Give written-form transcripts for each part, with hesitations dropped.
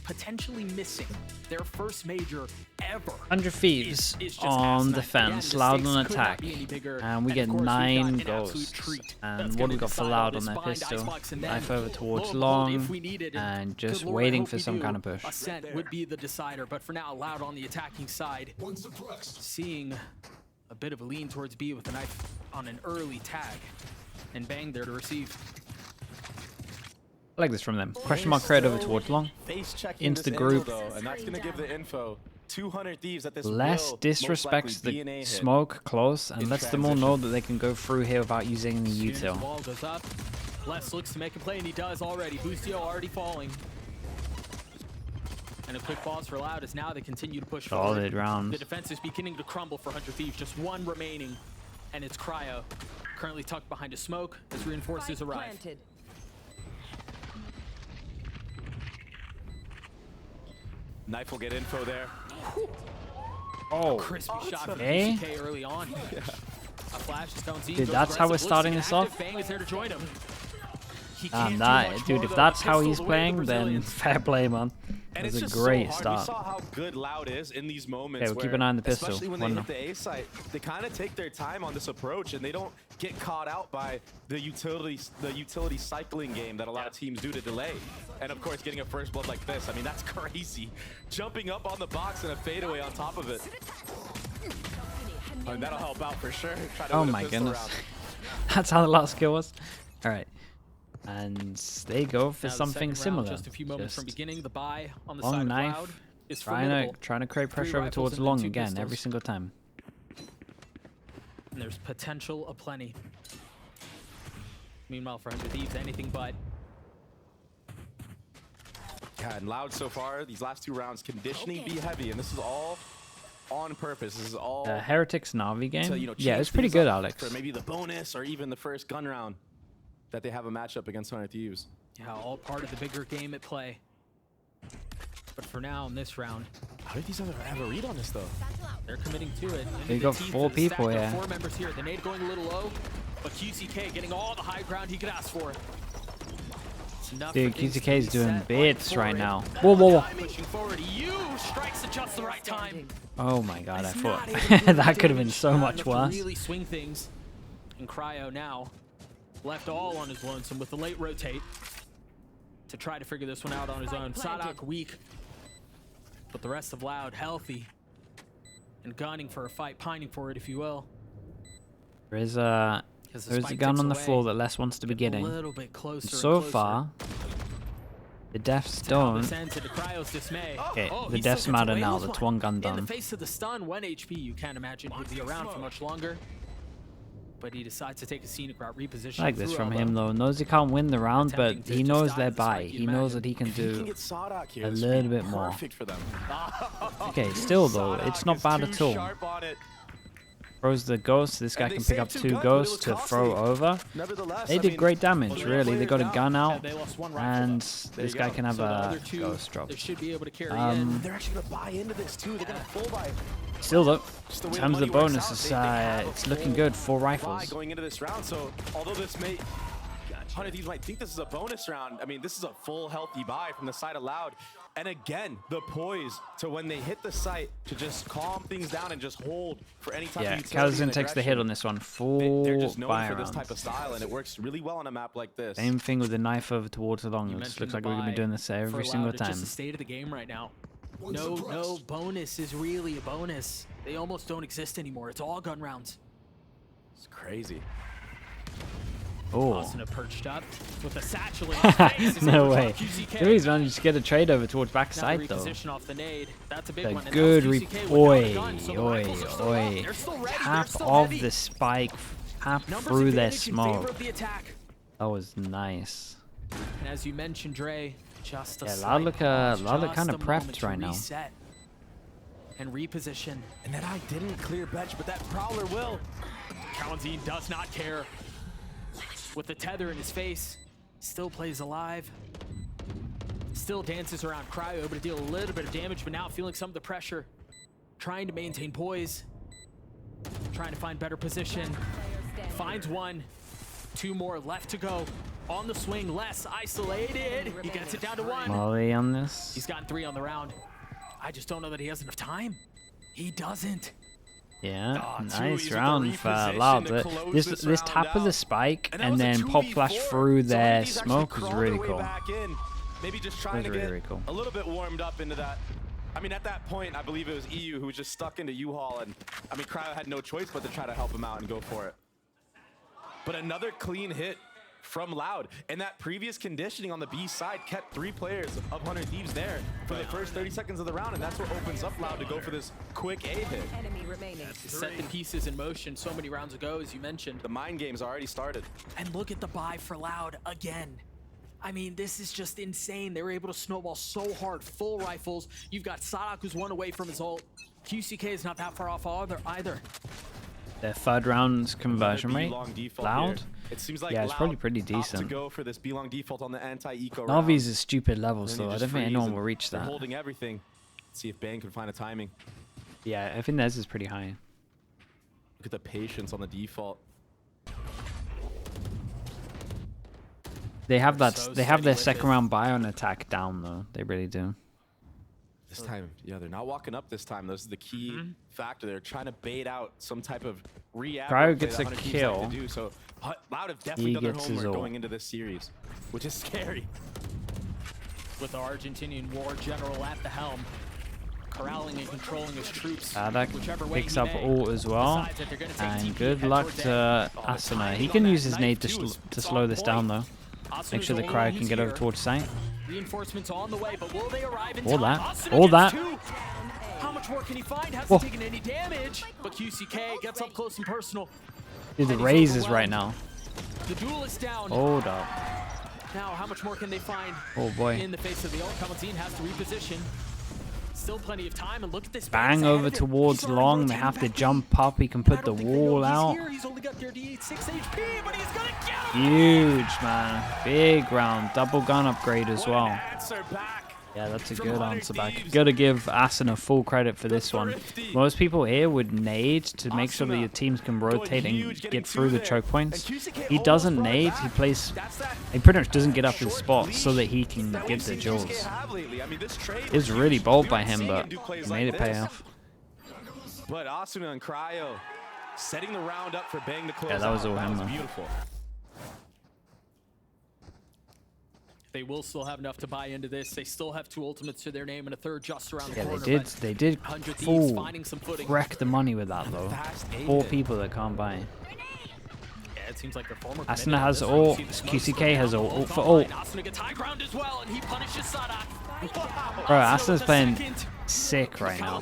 potentially missing their first major ever. 100 Thieves on defense, Loud on attack, and we get 9 ghosts. And what do we got for Loud on their pistol? Knife over towards long, and just waiting for some kind of push. Ascent would be the decider, but for now, Loud on the attacking side, seeing a bit of a lean towards B with a knife on an early tag, and bang there to receive. I like this from them. Question mark crate over towards long. Into the group. And that's gonna give the info. 200 Thieves at this Less disrespects the smoke close and lets them all know that they can go through here without using the util. Ball goes up. Les looks to make a play, and he does already. Boostio already falling. And a quick pause for Loud as now they continue to push forward. Solid round. The defense is beginning to crumble for 100 Thieves. Just one remaining, and it's Cryo. Currently tucked behind a smoke as reinforcements arrive. Knife will get info there. Oh, Crispy shot from okay. QCK early on. Yeah. A flash is down. Dude, that's how we're starting this off. Bang is there to join him. Dude, if that's how he's playing, then fair play, man. And That's it's a great so start. We saw how good Loud is in these moments. Okay, we'll keep an eye on the pistol. Especially when they hit the A site, they kind of take their time on this approach, and they don't get caught out by the utility cycling game that a lot of teams do to delay. And of course, getting a first blood like this, I mean, that's crazy. Jumping up on the box and a fadeaway on top of it. I mean, that'll help out for sure. Oh my goodness. That's how the last kill was. All right. And they go for something similar. Just a few moments from beginning, the buy on the long side of knife, Loud is trying to create pressure over towards long again every single time. And there's potential aplenty. Meanwhile, for 100 Thieves, anything but. Yeah, and Loud so far, these last 2 rounds, conditioning be heavy, and this is all on purpose. This is all Heretics Navi game. to, you know, Yeah, it's pretty good, Alex. For maybe the bonus or even the first gun round that they have a matchup against 100 Thieves. Yeah, all part of the bigger game at play. But for now, in this round, How did these have a read on this, though? they're committing to it. They got 4 people here. 4 members here. The nade going a little low, but QCK getting all the high ground he could ask for. Dude, QCK is doing bits right now. Whoa, whoa, whoa. Pushing forward, strikes at just the right time. Oh my god, I thought that could have been so much worse. Really swing things. And Cryo now left all on his lonesome with the late rotate to try to figure this one out on his own. Sadak weak, but the rest of Loud healthy and gunning for a fight, pining for it, if you will. There's a gun on the floor that Les wants to be getting. A little bit closer. So far, the deaths don't. Okay, the deaths matter now. That's 1 gun In done. the face of the stun, 1 HP, you can't imagine he'd be around for much longer. But he decides to take a scenic route, reposition. I like this from him though. Knows he can't win the round, but he knows they're by. He knows that he can do a little bit more. Okay, still though, it's not bad at all. Throws the ghost. This guy can pick up 2 ghosts to throw over. They did great damage, really. They got a gun out, and this guy can have a ghost drop. They're actually gonna buy into this too. They're gonna full buy. Still though, in terms of the bonuses, it's looking good. 4 rifles. Going into this round, so although this may 100 Thieves might think this is a bonus round, I mean, this is a full healthy buy from the side of Loud. And again, the poise to when they hit the site to just calm things down and just hold for any type of Kazan takes the hit on this one. Full They're just known buy for this rounds. type of style, and it works really well on a map like this. Same thing with the knife over towards the long. It looks like we're going to be doing this every single time. It's just the state of the game right now. No bonus is really a bonus. They almost don't exist anymore. It's all gun rounds. It's crazy. Oh. Asuna perched up with a satchel in his face. No way. Threes managed to get a trade over towards backside though. Off the nade. That's a big one. Good oi. Tap of the spike. Tap through their smoke. That was nice. And as you mentioned, Dre, just a Loud look kind of prepped right now. And reposition. And that eye didn't clear bench, but that Prowler will. Kalanzine does not care. With the tether in his face, still plays alive. Still dances around Cryo, able to deal a little bit of damage, but now feeling some of the pressure. Trying to maintain poise. Trying to find better position. Finds 1. 2 more left to go. on the swing, less isolated. He gets it down to 1. Molly on this. He's gotten 3 on the round. I just don't know that he has enough time. He doesn't. Yeah, nice round for Loud. This tap of the spike and then pop flash through their smoke is really cool. Maybe just trying to get a little bit warmed up into that. I mean, at that point, I believe it was EU who was just stuck into U-Haul, and I mean, Cryo had no choice but to try to help him out and go for it. But another clean hit from Loud, and that previous conditioning on the B side kept 3 players of 100 Thieves there for the first 30 seconds of the round, and that's what opens up Loud to go for this quick A hit. Enemy remaining. Set the pieces in motion so many rounds ago, as you mentioned. The mind game's already started. And look at the buy for Loud again. I mean, this is just insane. They were able to snowball so hard. Full rifles. You've got Sadak, who's 1 away from his ult. QCK is not that far off either. Their 3rd round's conversion rate, Loud. It seems like yeah, it's probably pretty decent. To go for this B-long default on the anti-eco None of these are stupid levels, though. I don't think anyone will reach that. Holding everything. Let's see if Bang can find a timing. Yeah, I think theirs is pretty high. Look at the patience on the default. They have that. They have their 2nd round buy on attack down, though. They really do. This time, yeah, they're not walking up this time. This is the key factor. They're trying to bait out some type of react. Cryo gets a kill. So Loud have definitely done their homework going into this series, which is scary. With the Argentinian war general at the helm, corralling and controlling his troops. That picks up ult as well. And good luck to Asuna. He can use his nade to slow this down, though. Make sure the Cryo can get over towards site. Reinforcements on the way, but will they arrive in All time? that. All that. How much more can he find? Hasn't taken any damage, but QCK gets up close and personal. Dude, the raises right now. The duel is down. Hold up. Now, how much more can they find? Oh boy. In the face of the ult, Kamatine has to reposition. Still plenty of time, and look at this. Bang over towards long. They have to jump up. He can put the wall out. He's only got 6 HP, but he's gonna get him. Huge, man. Big round. Double gun upgrade as well. Yeah, that's a good answer back. Gotta give Asuna full credit for this one. Most people here would nade to make sure that your teams can rotate and get through the choke points. He doesn't nade. He plays. He pretty much doesn't get up his spot so that he can get the jewels. It's really bold by him, but he made it pay off. But Asuna and Cryo setting the round up for Bang to close. Yeah, that was all him. Beautiful. They will still have enough to buy into this. They still have 2 ultimates to their name and a 3rd just around the corner. Yeah, they did full wreck the money with that, though. 4 people that can't buy. Yeah, it seems like the former Asuna has ult. QCK has ult for ult. Asuna gets high ground as well, and he punishes Sadak. Bro, Asuna's playing sick right now.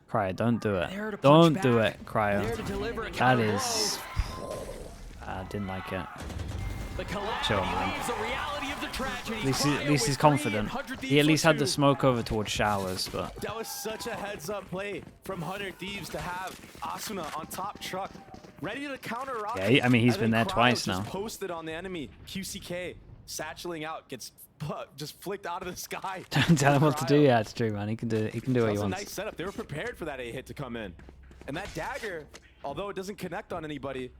Cryo, don't do it. Don't do it, Cryo. That is... I didn't like it. Chill, man. At least he's confident. He at least had the smoke over towards showers, but... That was such a heads-up play from 100 Thieves to have Asuna on top truck, ready to counter rocket. Yeah, I mean, he's been there twice now. Posted on the enemy. QCK, satcheling out, gets just flicked out of the sky. Don't tell him what to do. Yeah, it's true, man. He can do what he wants. That was a nice setup. They were prepared for that A hit to come in. And that dagger, although it doesn't connect on anybody,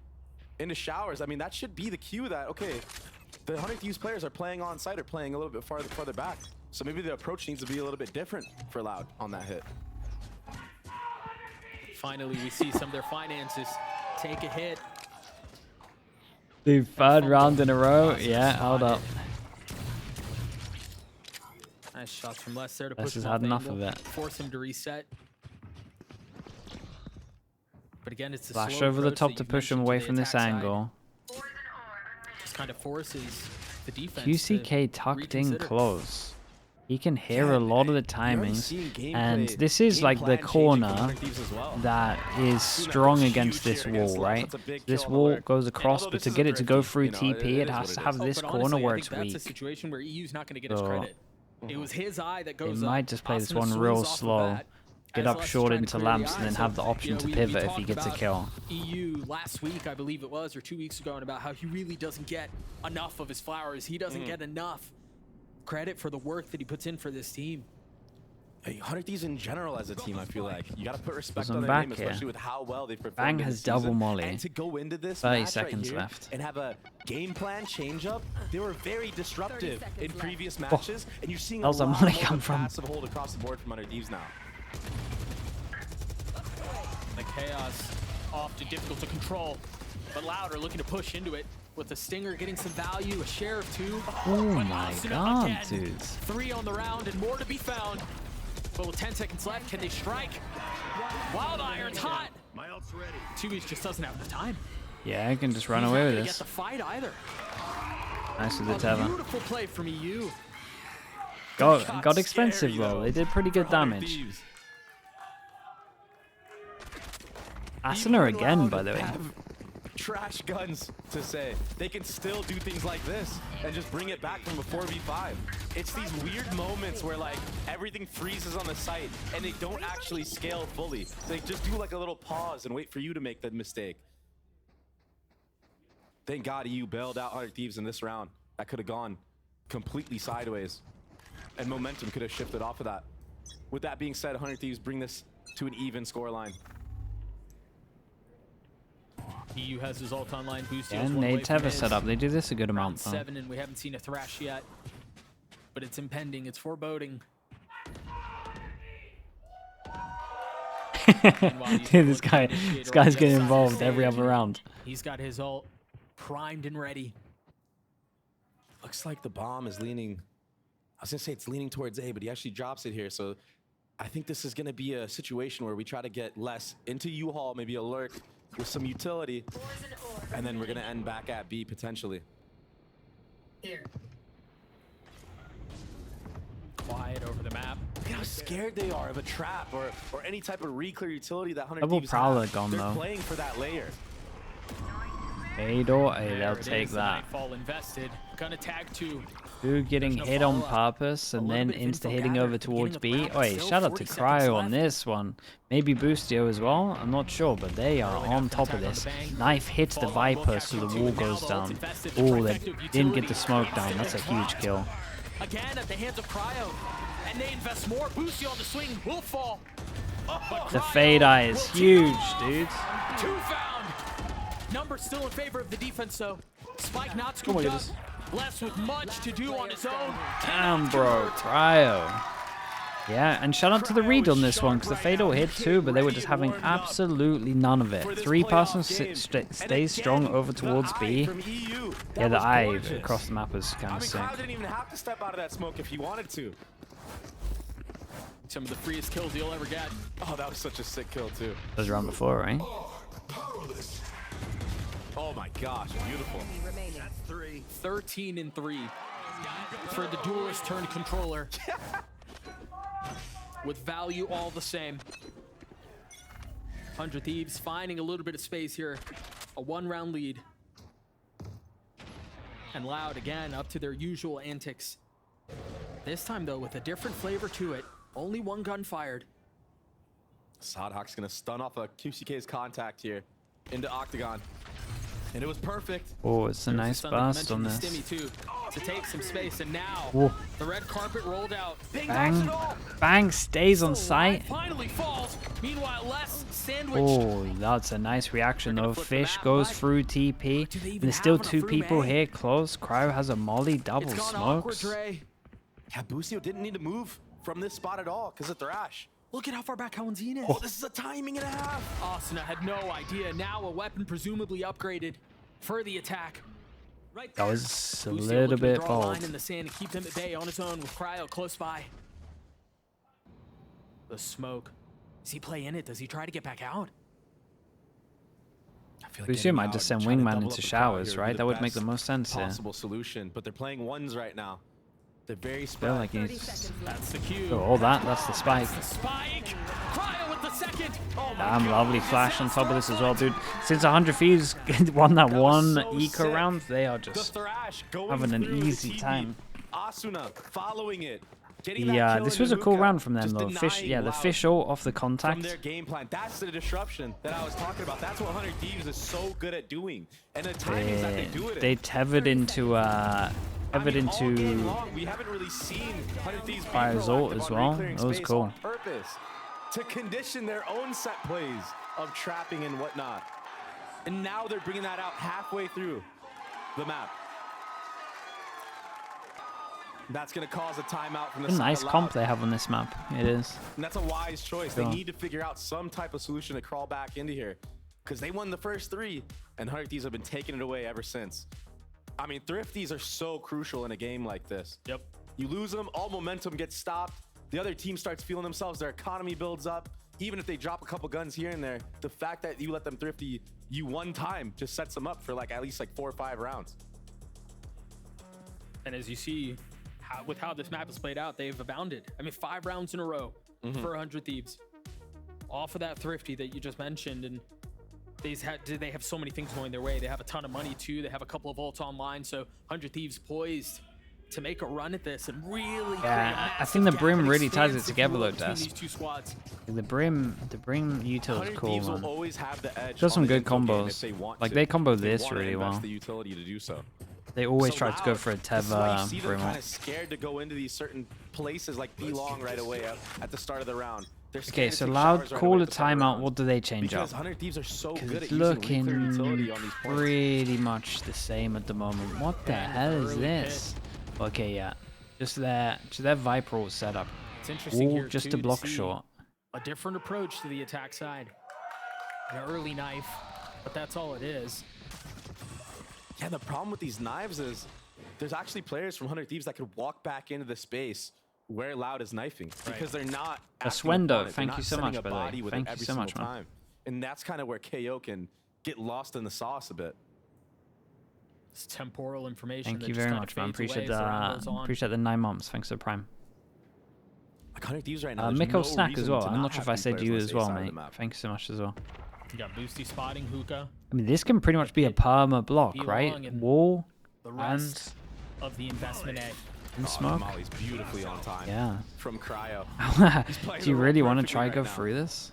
into showers, I mean, that should be the cue that, okay, the 100 Thieves players are playing on site or playing a little bit farther back. So maybe the approach needs to be a little bit different for Loud on that hit. Finally, we see some of their finances take a hit. The 3rd round in a row. Yeah, hold up. Nice shots from Les there to push him has had enough angle, of it. force him to reset. But again, it's a Flash slow over the approach top that to you've push him mentioned away to from the this attack angle. side. Just kind of forces the defense. QCK tucked in close. He can hear a lot of the timings, and this is like the corner that is strong against this wall, right? This wall goes across, but to get it to go through TP, it has to have this corner where it's weak. That's a situation where EU's not going to get his credit. It was his eye that goes up. They might just play this one real slow. Get up short into lamps and then have the option to pivot if he gets a kill. EU last week, I believe it was, or 2 weeks ago, and about how he really doesn't get enough of his flowers. He doesn't get enough credit for the work that he puts in for this team. 100 Thieves in general as a team, I feel like you got to put respect I'm on their back name, here. especially with how well they've performed. Bang in has the season. double molly. And to go into this 30 match seconds right here left. and have a game plan change up, they were very disruptive in previous matches, and you're seeing a How's that lot molly more come of a from? passive hold across the board from 100 Thieves now. The chaos often difficult to control, but Loud are looking to push into it with the Stinger getting some value, a share of 2. Oh But my Asuna god, again. dudes. 3 on the round and more to be found. But with 10 seconds left, can they strike? Wild Iron's hot. My ult's ready. Thieves just doesn't have the time. Yeah, I can just run He's away not with gonna this. get the fight either. Nice with the A tether. beautiful play from EU. Got expensive scary, though. though, They did pretty good for 100 damage. Thieves. Asuna Even again, Loud by the way. have trash guns to say. They can still do things like this and just bring it back from a 4v5. It's these weird moments where like everything freezes on the site and they don't actually scale fully. They just do like a little pause and wait for you to make the mistake. Thank God you bailed out 100 Thieves in this round. That could have gone completely sideways and momentum could have shifted off of that. With that being said, 100 Thieves bring this to an even scoreline. EU has his ult online boost. And they tether set up. They do this a good amount though. 7 and we haven't seen a thrash yet. But it's impending, it's foreboding. Dude, this guy's getting involved every other round. He's got his ult primed and ready. Looks like the bomb is leaning. I was gonna say it's leaning towards A, but he actually drops it here. So I think this is gonna be a situation where we try to get less into U-Haul, maybe a lurk with some utility, and then we're gonna end back at B potentially. Here. Quiet over the map. Look how scared they are of a trap or any type of re-clear utility that 100 Double Thieves Prowler have. gone They're though. playing for that layer. A or A, There they'll it take is, the that. Nightfall invested. Gonna tag 2. Who getting There's no hit on follow-up. purpose A and little then bit of info insta-hitting gathered over at the beginning towards of the B. round, Oh, wait, still shout out to 40 seconds Cryo on left. this one. Maybe Boostio as well. I'm not sure, but they are Rolling on out top from of tag on this. the bang. Knife hits the Follow-up Viper, will so the catch wall you. Now goes the down. ult's invested. The Oh, they trifecta of didn't get utility. the smoke down. That's a huge kill. Again at the hands of Cryo. And they invest more. Boostio on the swing will fall. But The Cryo fade eye is will take huge, off. dudes. 2 found. Number still in favor of the defense, though. Spike not Oh my scooped up. goodness. Less with much to do on his own. Damn, bro. Cryo. Yeah, and shout out to the read on this one, because the fatal hit too, but they were just having absolutely none of it. 3-person stays strong over towards B. Yeah, the eye across the map was kind I mean, of sick. Cryo didn't even have to step out of that smoke if he wanted to. Some of the freest kills he'll ever get. Oh, that was such a sick kill too. That was round before, right? Oh my gosh, beautiful. 13 and 3 for the duelist turned controller. With value all the same. 100 Thieves finding a little bit of space here. A 1-round lead. And Loud again up to their usual antics. This time though with a different flavor to it. Only 1 gun fired. Sadhawk's gonna stun off a QCK's contact here into Octagon. And it was perfect. Oh, it's a There's nice stun that you burst on mentioned, this. the Stimmy too, to take some space, and now Whoa. the red carpet rolled out. Bang. Bang stays on sight. Finally falls. Meanwhile, Les sandwiched. Oh, that's a nice reaction though. Fish goes through TP. And there's still 2 people here close. Cryo has a molly, double It's gone awkward, smokes. Dre. Yeah, Busio didn't need to move from this spot at all because of Thrash. Look at how far back Kawanzine is. Oh, this is a timing and a half. Asuna had no idea. Now a weapon presumably upgraded for the attack. That was a Busio little looking to bit draw a line bold. in the sand and keep them at bay on his own with Cryo close by. The smoke. Does he play in it? Does he try to get back out? I feel Busio getting might out just and send trying to Wingman double into up the crowd showers, here would be right? That would make the best most sense here. possible solution, but they're playing ones right now. They're very Feel spread. like he's... That's the cue. Oh, all that, that's the spike. The spike. Cryo with the second. Oh my Damn, God. lovely flash on top of this as well, dude. Since 100 Thieves won that That was one so eco sick. round, they are The just... Thrash going having an through the easy TP. time. Asuna following it. Getting Yeah, that kill this into was a cool Luka, round from them just though. Fish, denying yeah, the Loud fish ult off the from contact. their game plan. That's the disruption that I was talking about. That's what 100 Thieves is so good at doing. And the timings that they do it in. They tethered into Tethered into we haven't really seen 100 Thieves Fire's ult as well. That was cool. on purpose to condition their own set plays of trapping and whatnot. And now they're bringing that out halfway through the map. That's going to cause a timeout from the a side nice of comp Loud. they have on this map. It is. And that's a wise choice. Sure. They need to figure out some type of solution to crawl back into here because they won the first 3 and 100 Thieves have been taking it away ever since. I mean, thrifties are so crucial in a game like this. Yep. You lose them, all momentum gets stopped. The other team starts feeling themselves. Their economy builds up. Even if they drop a couple guns here and there, the fact that you let them thrifty you one time just sets them up for like at least like 4 or 5 rounds. And as you see, with how this map is played out, they've abounded. I mean, 5 rounds in a row for 100 Thieves. Off of that thrifty that you just mentioned, and they have so many things going their way. They have a ton of money too. They have a couple of ults online, so 100 Thieves poised to make a run at this and really. Yeah, I think the Brim really ties it together though, Des. These two squads. The Brim util is cool, Thieves man. will always have the edge. Does some on the good info game combos. if they want Like to. they combo If they this want to really invest well. the utility to do so. They always So try to go Loud, for a this is why you Tether see them Brim kind ult. of scared to go into these certain places like B-Long right away at the start of the round. They're Okay, scared to so take Loud showers right call away a at the start of the timeout. round. What do they change up? Because 100 Thieves are so Because good it's at using looking nuclear utility on these points. pretty much the same at the moment. What the hell is early this? Okay, yeah. Just their Viper ult setup. It's interesting All here just too a block to see short. a different approach to the attack side. An early knife, but that's all it is. Yeah, the problem with these knives is there's actually players from 100 Thieves that could walk back into the space where Loud is knifing because they're not. Swendo, thank you so much, by the way. Thank you so much, man. time. And that's kind of where KO can get lost in the sauce a bit. It's temporal information. Thank that you just very kinda much, man. fades Appreciate away as the round goes on. appreciate the 9 months. Thanks for the Prime. Like 100 Thieves right now. there's Miko no Snack as reason well. to I'm not sure have if I these said players you on the as safe well, side of the mate. map. Thank you so much as well. You got Boosty spotting hookah. I mean, this can pretty much be a perma block, Belong right? and Wall The and, rest of the investment A. and Oh, smoke. Molly's beautifully on time. Yeah. From Cryo. playing Do you the really role want to perfectly try right go now. through this?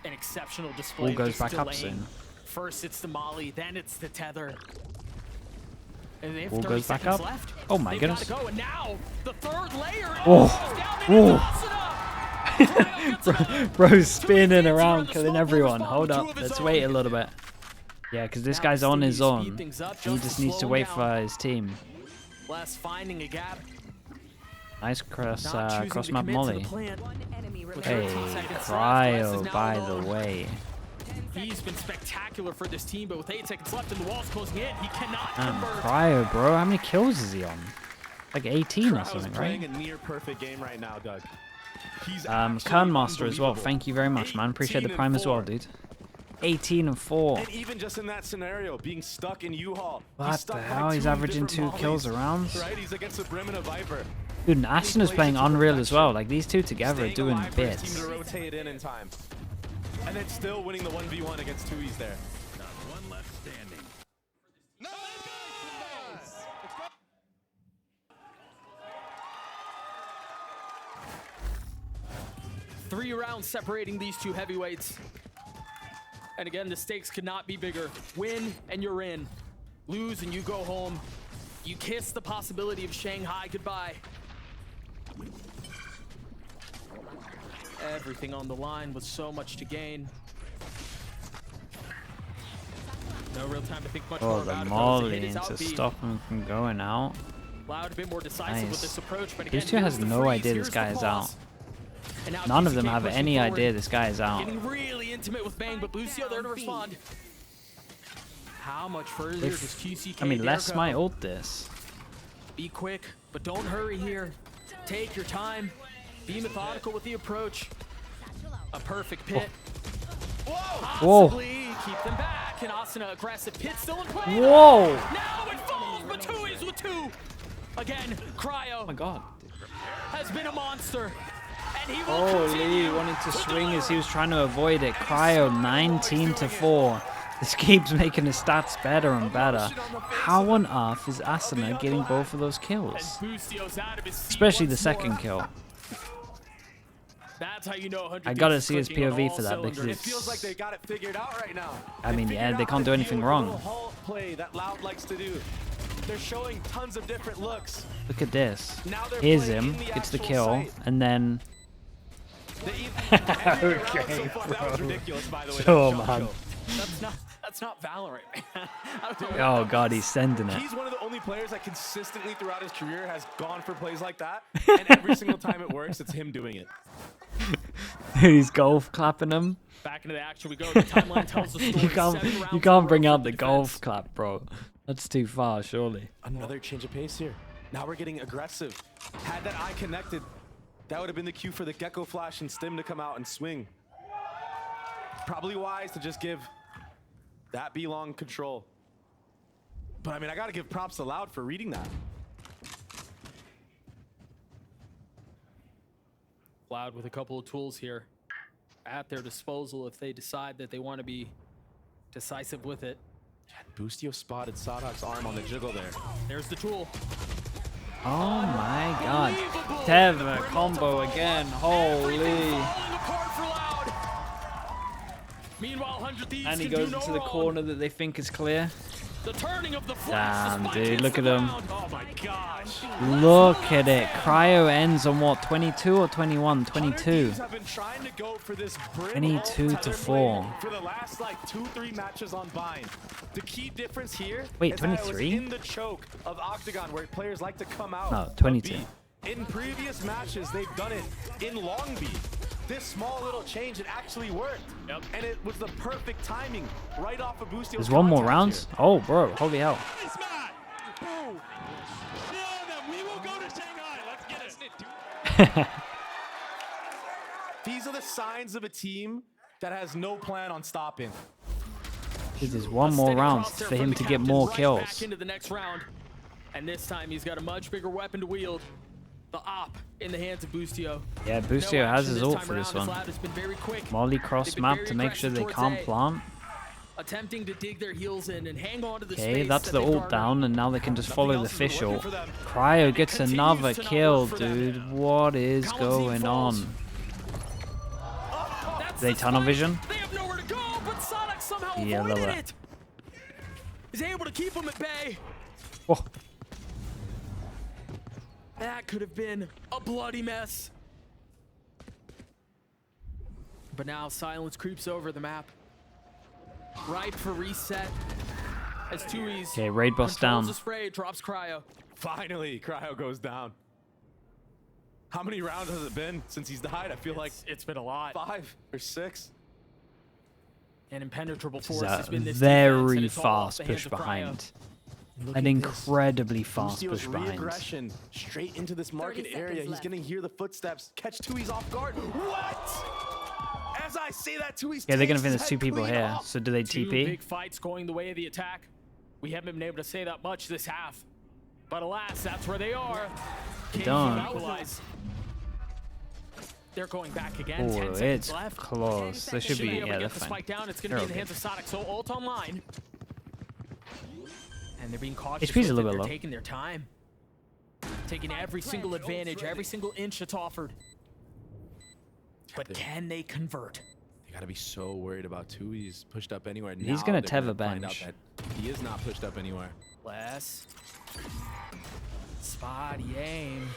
An exceptional display. All goes just back up delaying. soon. First it's the molly, then it's the tether. And they have All 30 goes back seconds up. left. Oh my They've goodness. gotta go, and now the third layer. Oh. Goes down into Oh. Asuna. Cryo gets another. Bro's spinning Two around, defense killing around the everyone. smoke Hold will up. respond with two Let's of wait his a own. little bit. Yeah, because this Now guy's they on still his need to own. speed things up He just just to needs to slow wait down. for his team. Les finding a gap. Nice cross Not choosing cross to map commit to the molly. plan. With Hey, 13 seconds left, Les is Cryo, now by the alone. way. He's been spectacular for this team, but with 8 seconds left and the wall's closing in, he cannot Man, convert. Cryo, bro. How many kills is he on? Like 18 or Cryo's something, playing right? a near perfect game right now, Doug. He's Kernmaster as well. Thank you very much, man. Appreciate the Prime as well, 18-4. dude. 18-4. And even just in that scenario, being stuck in U-Haul. What the hell? He's averaging 2 kills a round. Right, he's against a Brim and a Viper. Dude, and Asuna's playing Unreal as well. Like, these two together are Staying doing alive for his bits. team to rotate in time. And then still winning the 1v1 against Tui's there. Not one left standing. Three rounds separating these two heavyweights. And again, the stakes could not be bigger. Win and you're in. Lose and you go home. You kiss the possibility of Shanghai goodbye. Everything on the line with so much to gain. No real time to think much more Oh, the about it. molly Hit is to outbeat. stop him from going out. Loud a bit more decisive with Nice. this approach, but again, These two here's has the no freeze, idea here's this the guy is out. pause. And now None of them QCK have pushing any forward, idea this guy is out. getting really intimate with Bang, but Lucio there to respond. How much further does QCK I mean, dare Les go? might ult this. Be quick, but don't hurry here. Take your time. Be methodical with the approach. A perfect pit. Whoa. Possibly keep them back. And Asuna aggressive pit still in play. Whoa! Now it falls, but two is with two. Again, Cryo Oh my god. has been a monster. And he will Holy, continue wanted to swing as he deliver. was trying to avoid it. Cryo 19-4. This keeps making his stats better and better. How on earth is Asuna getting both of those kills? And Boostio's out of his seat Especially the once second more. kill. That's how you know 100 I gotta Thieves is see his clicking on POV all for that because cylinders. It feels like they got it figured out right now. I mean, They yeah, figured they out can't how do to anything deal with the wrong. little halt play that Loud likes to do. They're showing tons of different looks. Look at this. Now they're Here's playing him, in the gets the actual kill, site. and then... Okay, so that was ridiculous, by the way. Oh, that man. That's not Valorant, man. I don't know. Oh, God, he's sending it. He's one of the only players that consistently throughout his career has gone for plays like that. And every single time it works, it's him doing it. He's golf clapping him. Back into the action we go. The timeline tells the story. You can't bring out the golf clap, bro. That's too far, surely. Another change of pace here. Now we're getting aggressive. Had that eye connected, that would have been the cue for the Gecko Flash and Stim to come out and swing. Probably wise to just give that B-Long control. But I mean, I gotta give props to Loud for reading that. Loud with a couple of tools here at their disposal if they decide that they want to be decisive with it. Boostio spotted Sadok's arm on the jiggle there. There's the tool. Oh my God. Tev, a combo again. Holy. Falling apart for Loud. Meanwhile, 100 Thieves And he can goes do no into the wrong. corner that they think is clear. The turning of the flash. Damn, the spike dude, hits look the at him. ground. Oh my gosh. Look at it. Cryo ends on what? 22 or 21? 22. Have been trying to go for this 22 to 4. for the last like 2-3 matches on Bind. The key difference here Wait, is that it was 23? in the choke of Octagon where players like to come out. No, of 22. B. In previous matches, they've done it in Long B. This small little change, it actually worked. Yep. And it was the perfect timing right off of Boostio's There's one more contact round. here. Oh, bro. Holy hell. It's not. Boom. Yeah, we will go to Shanghai. Let's get it. These are the signs of a team that has no plan on stopping. This is one A more steady round cross there for from him the to get captain, more right kills. Back into the next round. And this time he's got a much bigger weapon to wield. The op in the hands of Boostio. Yeah, No Boostio has action his this ult time for this around, as one. Loud has been very quick. Molly They've cross been map very to make sure they aggressive can't towards A, plant. attempting to dig their heels in and hang on to the Okay, space that's that the they've ult garnered. down, and now they can just follow the else has been fish working ult. for them. Cryo gets continues another to not kill, work for them. dude. What is Column going Z falls. on? That's They the tunnel spike. vision? They have nowhere to go, but Sonic somehow Yeah, avoided love it. it. He's able to keep him at bay. Oh, That could have been a bloody mess. But now silence creeps over the map. Ripe for reset. As Tui's okay, raid boss down. the spray, drops Cryo. Finally, Cryo goes down. How many rounds has it been since he's died? I feel like It's been a lot. 5 or 6. An impenetrable This force is has a been this defense, very and it's all off fast the hands push of Cryo. behind. Look An at this. incredibly fast Boostio's push behind. re-aggression straight into this market 30 area. seconds He's left. gonna hear the footsteps. Catch Tui's off guard. What? As I say that, Tui's Yeah, they're gonna takes think his there's two head people clean here. off. So do they Two TP? big fights going the way of the attack. We haven't been able to say that much this half. But alas, that's where they are. Can't Don't. even equalize. They're going back again. Oh, 10 seconds it's left. close. They should be, able to yeah, they're get the fine. spike down. It's going to They're be in the okay. hands of Sonic. So ult online. And they're being cautious. HP's a with little it. bit They're low. taking their time. Taking every single advantage, every single inch that's offered. But can they convert? They gotta be so worried about Tui's pushed up anywhere. He's Now gonna they're Teva find out bench. that he is not pushed up anywhere. Less. Spotty aim.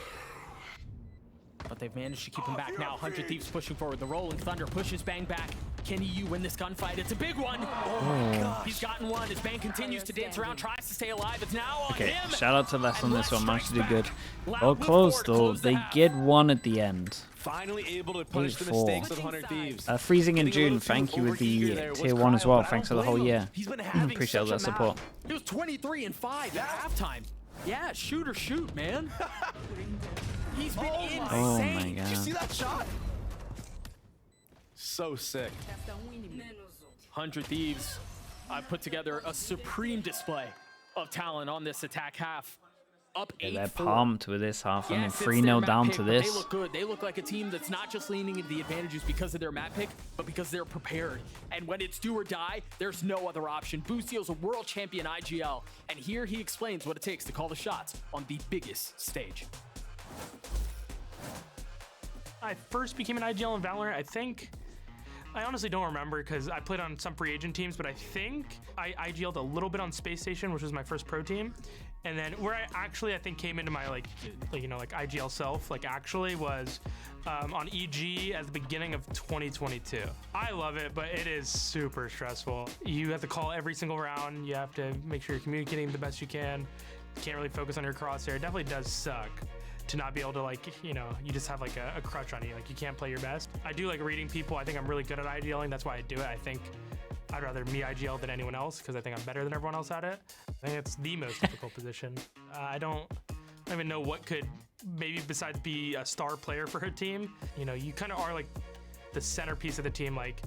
But they've managed to keep him back now. 100 Thieves pushing forward. The Rolling Thunder pushes Bang back. Can you win this gunfight? It's a big one. Oh my gosh. He's gotten one as Bang continues to dance around, tries to stay alive. It's now on Okay, him. shout out to Les on And this one. Lex Managed to do good. strikes back. Well, Loud with close four, though. close the They half. get one at the end. Finally able to punish the 8-4. mistakes of 100 Thieves. Freezing in Getting a little June, too thank you with overeager the there was tier 1 as Cryo, well. but I Thanks for don't the whole blame him. year. He's been having Appreciate all such that a support. It was 23 and 5 at halftime. Yeah, shoot or shoot, man. He's been insane. Oh my Did you god. see that shot? So sick. 100 Thieves. I've put together a supreme display of talent on this attack half. Up 8-4. They're pumped with this half. I mean, Yes, it's 3-0 their map down pick, to but They this. look good. They look like a team that's not just leaning into the advantages because of their map pick, but because they're prepared. And when it's do or die, there's no other option. Boostio's a world champion IGL, and here he explains what it takes to call the shots on the biggest stage. I first became an IGL in Valorant, I honestly don't remember because I played on some free agent teams, but I think I IGL'd a little bit on Space Station, which was my first pro team. And then where I think came into my like IGL self, like actually was on EG at the beginning of 2022. I love it, but it is super stressful. You have to call every single round. You have to make sure you're communicating the best you can. You can't really focus on your crosshair. It definitely does suck to not be able to you just have like a crutch on you. Like you can't play your best. I do like reading people. I think I'm really good at IGLing. That's why I do it. I think I'd rather me IGL than anyone else because I think I'm better than everyone else at it. I think it's the most difficult position. I don't even know what could, maybe besides be a star player for her team. You kind of are like the centerpiece of the team. Like,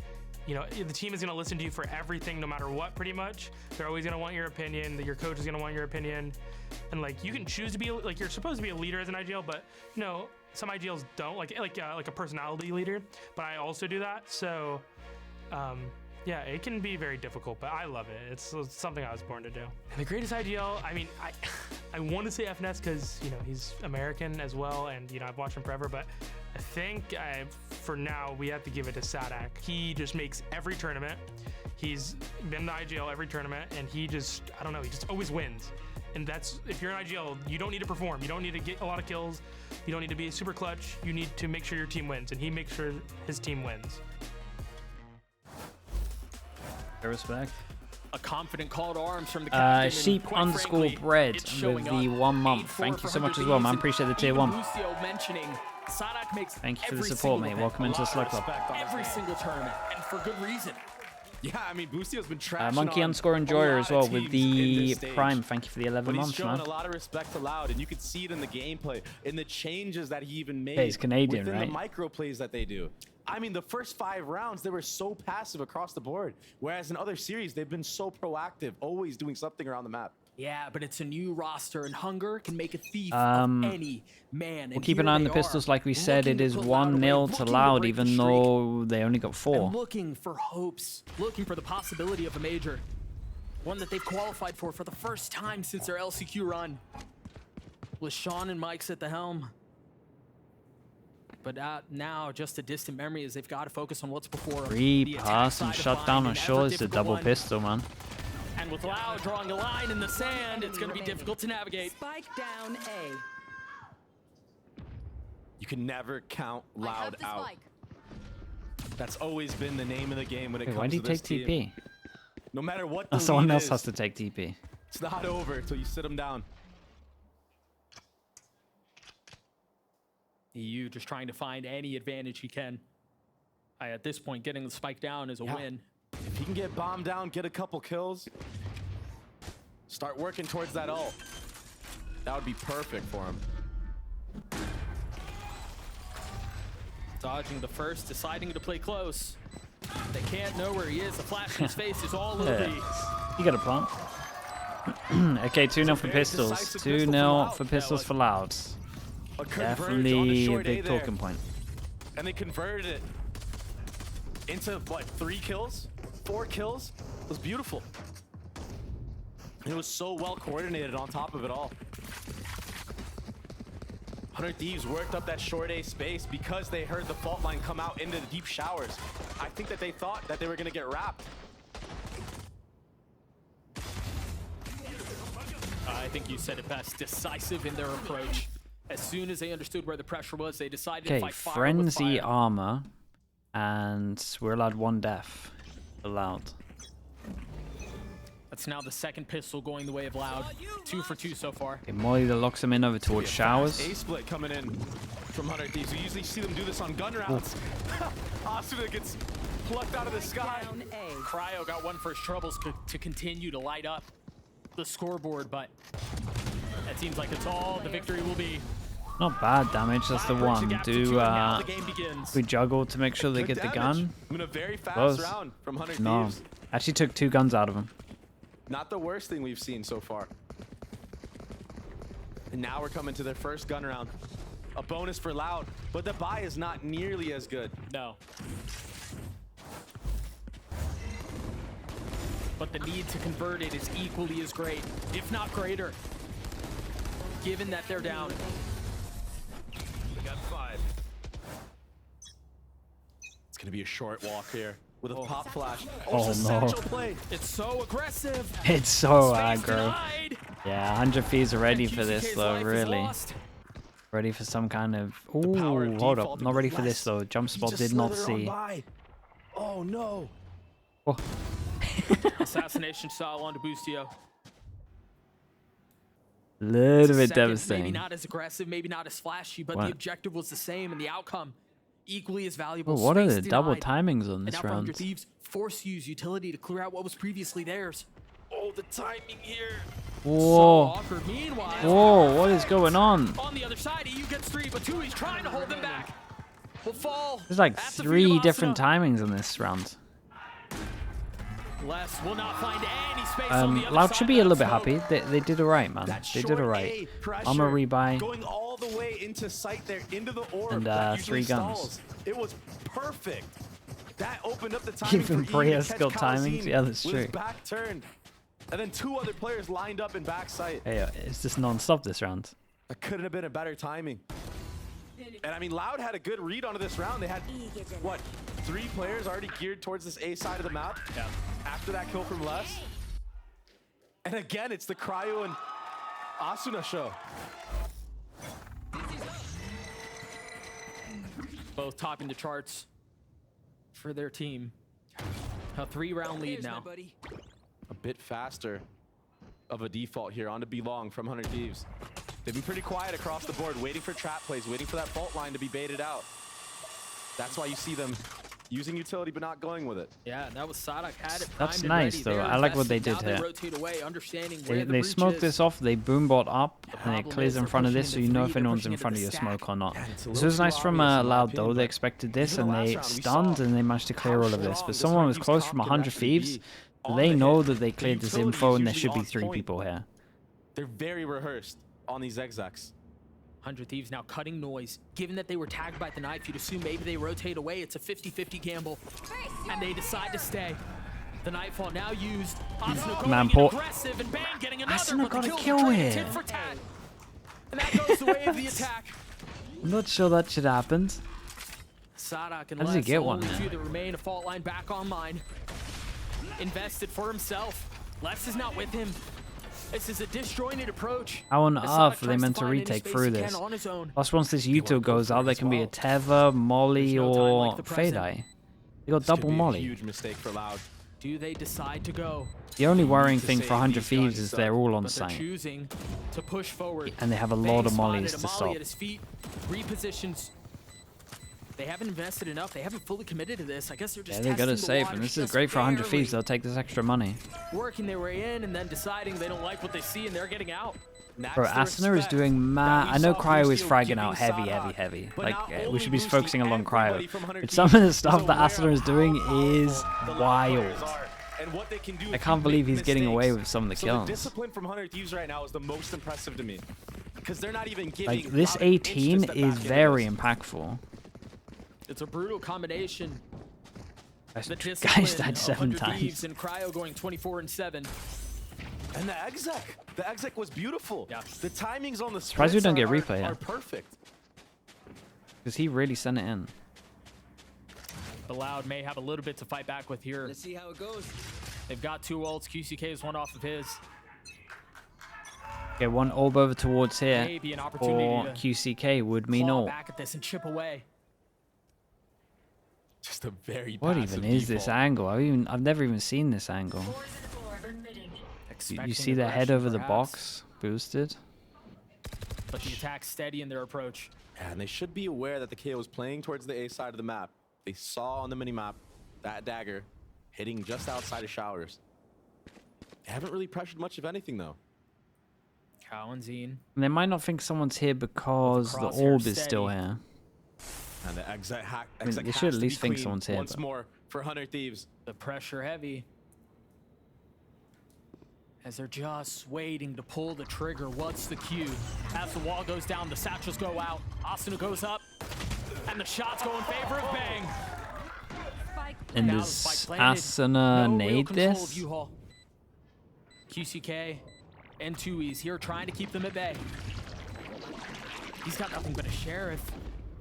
the team is going to listen to you for everything, no matter what, pretty much. They're always going to want your opinion. Your coach is going to want your opinion. And like, you can choose to be like, you're supposed to be a leader as an IGL, but some IGLs don't like a personality leader, but I also do that. So, yeah, it can be very difficult, but I love it. It's something I was born to do. And the greatest IGL, I mean, I want to say FNS because, he's American as well, and, I've watched him forever, but I think for now, we have to give it to Sadak. He just makes every tournament. He's been to IGL every tournament, and he just always wins. And that's, if you're an IGL, you don't need to perform. You don't need to get a lot of kills. You don't need to be super clutch. You need to make sure your team wins, and he makes sure his team wins. Respect. A confident call to arms from the captain. Sheep_bread with the 1 month. Thank you so much as well, man. Appreciate the tier 1. Thank you for the support, mate. Welcome into the Slug Club. Every single tournament, and for good reason. Yeah, I mean, Boostio's been trashing Monkey_enjoyer as well with the Prime. Thank you for the 11 months, man. He's showing a lot of respect to Loud, and you can see it in the gameplay, in the changes that he even made. Yeah, he's Canadian, within right? the micro plays that they do. I mean, the first 5 rounds, they were so passive across the board, whereas in other series, they've been so proactive, always doing something around the map. Yeah, but it's a new roster, and hunger can make a thief of any man. We'll keep an eye on the pistols, like we said. It is 1-0 to Loud, even though they only got 4. Looking for hopes, looking for the possibility of a major, one that they've qualified for the first time since their LCQ run. With Sean and Mike's at the helm. But now, just a distant memory as they've got to focus on what's before them. Free pass and shut down on Shore is the double pistol, man. And with Loud drawing a line in the sand, it's going to be difficult to navigate. Spike down A. You can never count Loud out. That's always been the name of the game when it comes to this team. Why do you take TP? No matter what the someone lead else is, has to take TP. It's not over until you sit them down. EU just trying to find any advantage he can. At this point, getting the spike down is a win. If he can get bombed down, get a couple kills, start working towards that ult, that would be perfect for him. Dodging the first, deciding to play close. They can't know where he is. The flash in his face is all over. You got a plant. Okay, 2-0 for pistols. 2-0 for pistols for Loud. Definitely a big talking point. And they converted it into, what, 3 kills? 4 kills? It was beautiful. It was so well coordinated on top of it all. 100 Thieves worked up that short A space because they heard the fault line come out into the deep showers. I think that they thought that they were going to get wrapped. I think you said it best. Decisive in their approach. As soon as they understood where the pressure was, they decided to fight fire with Frenzy fire. armor, and we're allowed 1 death. Allowed. That's now the second pistol going the way of Loud. 2 for 2 so far. Okay, Molly that locks him in over towards showers. A split coming in from 100 Thieves. We usually see them do this on gun rounds. Asuna gets plucked out of the sky. Cryo got one for his troubles to continue to light up the scoreboard, but it seems like it's all the victory will be. Not bad damage, that's the one. Do we juggle to make sure they get the gun? I mean, a very fast round from 100 No. Thieves. Actually took 2 guns out of him. Not the worst thing we've seen so far. And now we're coming to their first gun round. A bonus for Loud, but the buy is not nearly as good. No. But the need to convert it is equally as great, if not greater, given that they're down. We got 5. It's gonna be a short walk here with a pop flash. Oh no. Play. It's so aggressive. It's so Space aggro. denied. Yeah, 100 Thieves are ready for this QCK's though, life is really. lost. Ready for some kind of... power Ooh, of hold default up. Not ready for less. this though. Jump He spot just did not slithered on see. by. Oh no. Oh. Assassination style onto Boostio. Little bit Second, devastating. Maybe not as aggressive, maybe not as flashy, but What? the objective was the same, and the outcome equally as valuable. Oh, what are Space the double denied. timings on And this now for 100 round? Thieves, force use utility to clear out what was previously theirs. Oh, the timing here. So Whoa. awkward. Meanwhile, Whoa, what is going on? on the other side, EU gets 3, but 2, he's trying to hold them back. Will fall. There's like at the feet 3 of different Asuna. timings on this round. Les will not find any space on the other Loud side should be a of little that bit happy. smoke. They did alright, man. That They did short alright. A pressure I'm a rebuy. going all the way into sight there, into the orb. And, that usually 3 guns. stalls. It was perfect. That opened up the timing Even for Ian to Prius catch got timings? Kalazin Yeah, that's with true. his back turned. And then 2 other players lined up in backside. Hey, it's just non-stop this round. That couldn't have been a better timing. And I mean, Loud had a good read onto this round. They had, what, 3 players already geared towards this A side of the map? Yeah. After that kill from Les. And again, it's the Cryo and Asuna show. Both topping the charts for their team. A 3-round lead now. A bit faster of a default here on to Belong from 100 Thieves. They've been pretty quiet across the board, waiting for trap plays, waiting for that fault line to be baited out. That's why you see them using utility but not going with it. Yeah, that was Sadak had it. That's primed and nice, ready. though. They're I like what they invested. did Now here. rotate away, understanding where the They breach smoke is. this off, they boombot up, and it problem clears is in they're front of pushing this, so into you know 3, if anyone's they're in pushing front of into your the smoke stack. or not. Yeah, it's a This little was too nice from obvious in my Loud, opinion, though. They but expected this, even and the last they round, we stunned, saw and they managed to clear all of this. how But strong someone was this close comp from can 100 actually Thieves. be on They the know hit. that they The cleared this utility info, is and there usually should be on 3 point. people here. They're very rehearsed on these execs. 100 Thieves now cutting noise. Given that they were tagged by the knife, you'd assume maybe they rotate away. It's a 50-50 gamble. And they decide to stay. The nightfall now used. Asuna going Man, in Paul- aggressive, and Bang getting another. Asuna but the got a kills are kill traded here. tit for tat. And that goes the way of the attack. I'm not sure that should have happened. Sadak and How does he Les, get one only there? 2 that remain. A fault line back online. Invested for himself. Les is not with him. This is a disjointed approach. How on As earth Sadak are they tries meant to find any retake space through he can this? on his own. Plus, once this Yuto go goes for out, it there as can be a well. Tether, Molly, There's no time or like the present. Fade-Eye. They got This could double be a Molly. huge mistake for Loud. Do they decide to go? The only worrying to thing save for 100 these Thieves guns, is so- they're all on But they're site. choosing to push forward. And they have a Bang lot of spotted mollies a to molly stop. at his feet. Repositions. They haven't invested enough. They haven't fully committed to this. I guess they're just Yeah, they gotta testing the save, waters and this is just great for 100 barely. Thieves. They'll take this extra money. Working their way in and then deciding they don't like what they see and they're getting out. Bro, Asuna is doing mad. I know Cryo is fragging out heavy. Like, we should be focusing along Cryo. But some of the stuff that Asuna is doing is wild. I can't believe he's getting away with some of the So kills. the discipline from 100 Thieves right now is the most impressive to me. Because they're not even giving Like, this Loud an inch to 18 step is back into very this. impactful. It's a brutal combination. Guys, The guys discipline died of 7 100 Thieves times. and Cryo going 24-7. And the exec was beautiful. Yeah. The timings on the Surprised we splits don't get are replay, yeah. perfect. Because he really sent it in. The Loud may have a little bit to fight back with here. Let's see how it goes. They've got 2 ults. QCK is one off of his. Okay, one orb over towards here. Maybe an opportunity For to QCK would mean claw all. back at this and chip away. Just a very What passive even is this default. angle? I've never even seen this angle. Force and orb emitting. You Expecting see the head aggression, over the perhaps, box boosted. But the attack's steady in their approach. Yeah, and they should be aware that the KO is playing towards the A side of the map. They saw on the minimap that dagger hitting just outside of showers. They haven't really pressured much of anything though. Cow and Zine. And they might not think someone's here because the crosshair orb is still steady. here. And the exec hack. mean, Exec they has should at to least be think clean someone's here, once but- more for 100 Thieves. The pressure heavy. As they're just waiting to pull the trigger. What's the cue? As the wall goes down, the satchels go out. Asuna goes up. And the shots go in favor of Bang. And Now the does spike planted. Asuna No real nade control of this? U-Haul. QCK and 2E's here trying to keep them at bay. He's got nothing but a sheriff.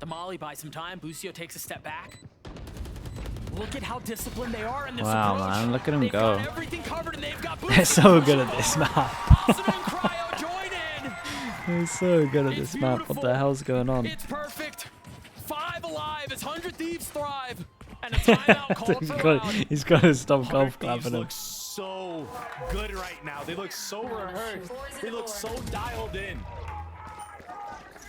The Molly buys some time. Busio takes a step back. Look at how disciplined they are in this Wow, approach. man, look at them They've go. got everything covered and they've got They're so good at this map. Asuna and Cryo join in. They're so good at It's this map. What the beautiful. hell's going on? It's perfect. 5 alive as 100 Thieves thrive. And a timeout called for Loud. He's got to stop 100 golf Thieves clapping him. look so good right now. They look so rehearsed. They look so dialed in.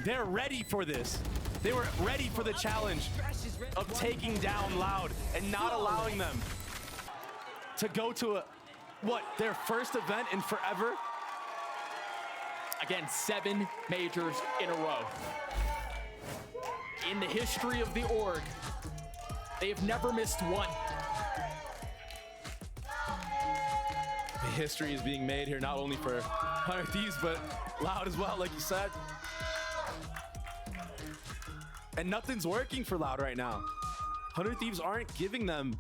They're ready for this. They were ready for the challenge of taking down Loud and not allowing them to go to their first event in forever. Again, 7 majors in a row. In the history of the org, they have never missed one. The history is being made here, not only for 100 Thieves, but Loud as well, like you said. And nothing's working for Loud right now. 100 Thieves aren't giving them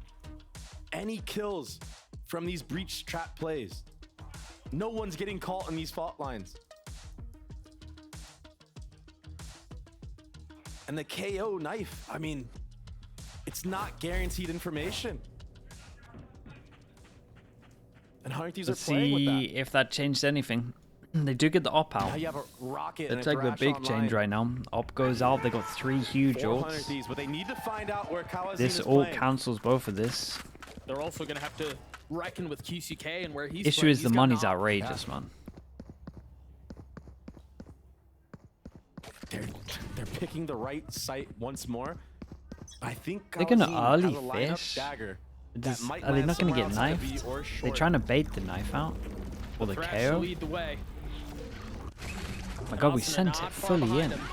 any kills from these breach trap plays. No one's getting caught in these fault lines. And the KO knife, I mean, it's not guaranteed information. And 100 Thieves Let's are playing with see that. if that changed anything. They do get the op out. Now you have a rocket and It's a like the Thrash big online. change right now. Op goes out. They got 3 huge 400 ults. Thieves, but they need to find out where Kawazin This is ult playing. cancels both of this. They're also going to have to reckon with QCK and where he's Issue playing. is the He's got money's an op. outrageous, man. They're picking the right site once more. I think They're gonna Kawazin early has a lineup fish. dagger that Does- might are they land not going to somewhere get outside of B knifed? or They're short. trying to bait the knife out. Or the Thrash KO. to lead the way. Oh my god, we Asuna sent not it far fully behind in. him.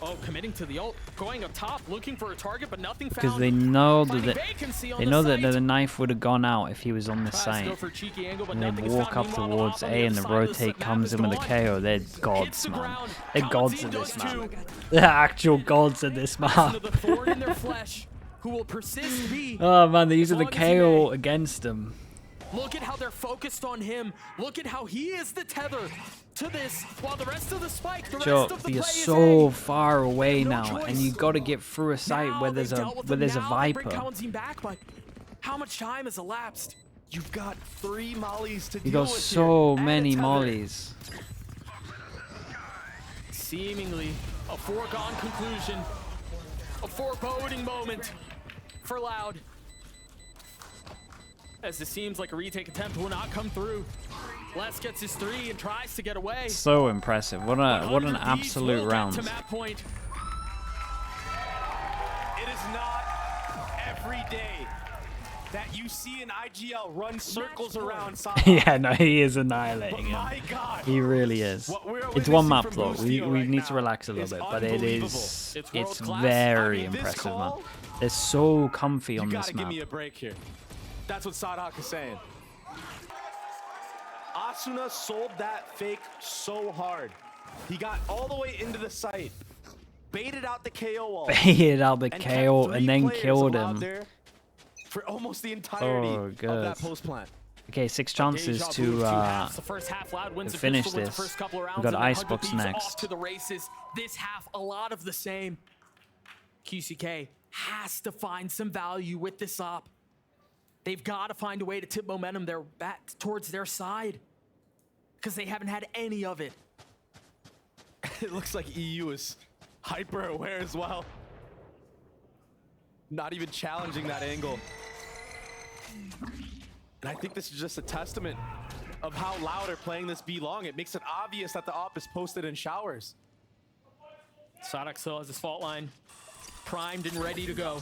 Oh, committing to the ult, going up top, looking for a target, but nothing found. Because they know Finding that vacancy on they the know that site. the knife would have gone out if he was on the Tries to go site. for a cheeky angle, but And they'd nothing's walk found. up Meanwhile, towards on A and the other side of rotate map comes is in with a gone. KO. They're Hits gods, the man. ground. They're gods Kawazin at this does map. too. They're actual gods at this Into map. the thorn in their flesh, who will persist be. Oh man, they're using the long as he KO may. against him. Look at how they're focused on him. Look at how he is the tether to this, while the rest of the spike, the Joe, rest of the you're play so is A. far away No now, and choice. you got to get through a site Now where they've there's a dealt with him. Now they Viper. bring Kawazin back, but how much time has elapsed? You've got 3 mollies to You deal got with so here, and a many tether. mollies. Seemingly a foregone conclusion, a foreboding moment for Loud. As it seems like a retake attempt will not come through. Les gets his 3 and tries to get away. So impressive. What an 100 Thieves absolute will get round. to map point. It is not every day that you see an IGL run circles around Sada. Yeah, no, he is But annihilating him. my God. He really is. What we're It's one witnessing map from though. We Boostio right need to now relax a little is bit, but it unbelievable. is It's it's world-class. very I mean, this impressive, man. call, They're so comfy You on gotta this give map. me a break here. That's what Sadhak is saying. Asuna sold that fake so hard. He got all the way into the site, baited out the KO wall, Baited out the and kept KO 3 and then players killed allowed him. there for almost the entirety Oh, of good. that post plant. Okay, 6 chances Deja vu to of 2 halves. The first half, Loud wins to the finish pistol, wins the this. first couple of rounds, We got and then Icebox 100 Thieves next. off to the races. This half, a lot of the same. QCK has to find some value with this op. They've got to find a way to tip momentum back towards their side, because they haven't had any of it. It looks like EU is hyper aware as well. Not even challenging that angle. And I think this is just a testament of how Loud are playing this B long. It makes it obvious that the op is posted in showers. Sadhak still has his fault line primed and ready to go.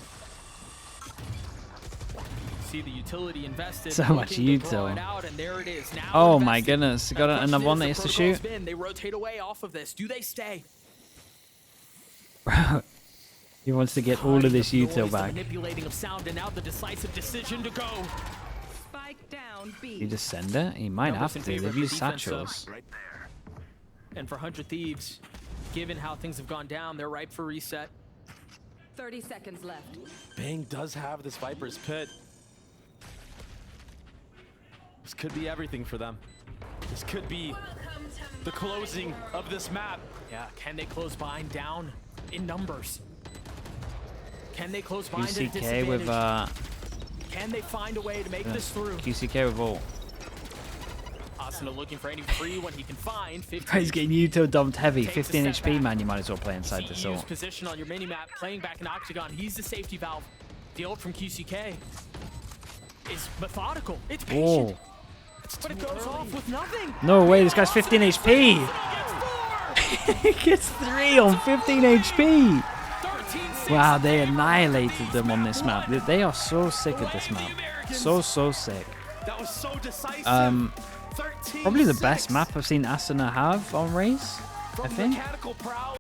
See the utility invested. So much looking to draw util. it out, and there it is. Now Oh my invested. goodness, got Now, another one that question is to is, the protocol's shoot. been, they rotate away off of this. Do they stay? He wants to get all of this Kind util noise, the back. manipulating of sound, and now the decisive decision to go. Spike down B. You just send it? He might Numbers have in to. favor They've of the used defense, satchels. And for 100 Thieves, given how things have gone down, they're ripe for reset. 30 seconds left. Bang does have this Viper's Pit. This could be everything for them. This could be the closing of this map. Yeah, can they close behind down in numbers? Can they close bind at a QCK with Can they find a way to make this through? QCK with ult. Asuna looking for any free when he can find. 15 He's getting Yuto dumped heavy. takes a 15 step HP, back. man. You might as well play inside the CEU's zone. position on your mini-map, playing back in Octagon. He's the safety valve. The ult from QCK is methodical. It's patient. Oh. But it goes off with nothing. No way, this guy's 15 HP. Gets 4. He gets 3 on 15 HP. 13-6. Wow, they annihilated them on this map. They are so sick at this map. So sick. That was so decisive. 13-6. Probably the best map I've seen Asuna have on Raze, I think. Mechanical prowess.